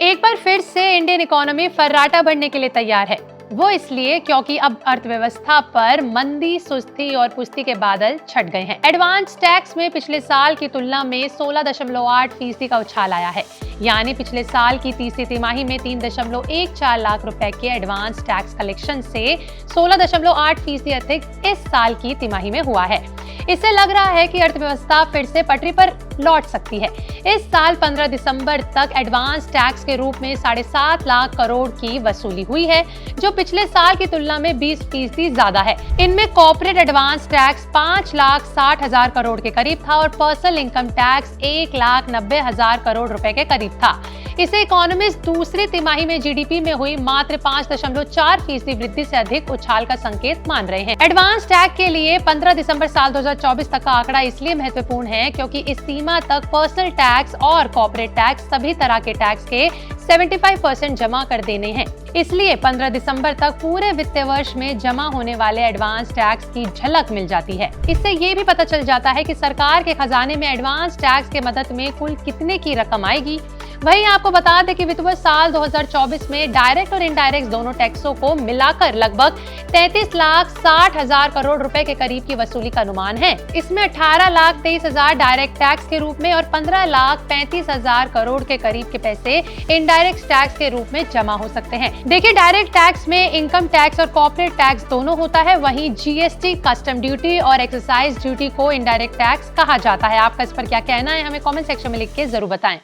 एक बार फिर से इंडियन इकोनॉमी फर्राटा भरने के लिए तैयार है। वो इसलिए क्योंकि अब अर्थव्यवस्था पर मंदी, सुस्ती और पुस्ती के बादल छट गए हैं। एडवांस टैक्स में पिछले साल की तुलना में 16.8% का उछाल आया है। यानी पिछले साल की तीसरी तिमाही में 3.14 लाख रुपए के एडवांस टैक्स कलेक्शन से 16.8% अधिक इस साल की तिमाही में हुआ है। इससे लग रहा है कि अर्थव्यवस्था फिर से पटरी पर लौट सकती है। इस साल 15 दिसंबर तक एडवांस टैक्स के रूप में 7.5 लाख करोड़ की वसूली हुई है, जो पिछले साल की तुलना में 20% ज्यादा है। इनमें कॉर्पोरेट एडवांस टैक्स 5,60,000 करोड़ के करीब था और पर्सनल इनकम टैक्स 1,90,000 करोड़ रुपए के करीब था। इसे इकोनॉमिस्ट दूसरी तिमाही में जीडीपी में हुई मात्र 5.4% वृद्धि से अधिक उछाल का संकेत मान रहे हैं। एडवांस टैक्स के लिए 15 दिसंबर साल 2024 तक का आंकड़ा इसलिए महत्वपूर्ण है क्योंकि इस सीमा तक पर्सनल टैक्स और कॉर्पोरेट टैक्स सभी तरह के टैक्स के 75% जमा कर देने हैं। इसलिए 15 दिसंबर तक पूरे वित्तीय वर्ष में जमा होने वाले एडवांस टैक्स की झलक मिल जाती है। इससे ये भी पता चल जाता है कि सरकार के खजाने में एडवांस टैक्स के मदद में कुल कितने की रकम आएगी। वहीं आपको बता दें कि वित्त वर्ष साल 2024 में डायरेक्ट और इनडायरेक्ट दोनों टैक्सों को मिलाकर लगभग 33,60,000 करोड़ रुपए के करीब की वसूली का अनुमान है। इसमें 18,23,000 डायरेक्ट टैक्स के रूप में और 15,35,000 करोड़ के करीब के पैसे इनडायरेक्ट टैक्स के रूप में जमा हो सकते हैं। देखिए, डायरेक्ट टैक्स में इनकम टैक्स और कॉर्पोरेट टैक्स दोनों होता है। वहीं जीएसटी, कस्टम ड्यूटी और एक्साइज ड्यूटी को इनडायरेक्ट टैक्स कहा जाता है। आपका इस पर क्या कहना है, हमें कमेंट सेक्शन में लिख के जरूर बताएं।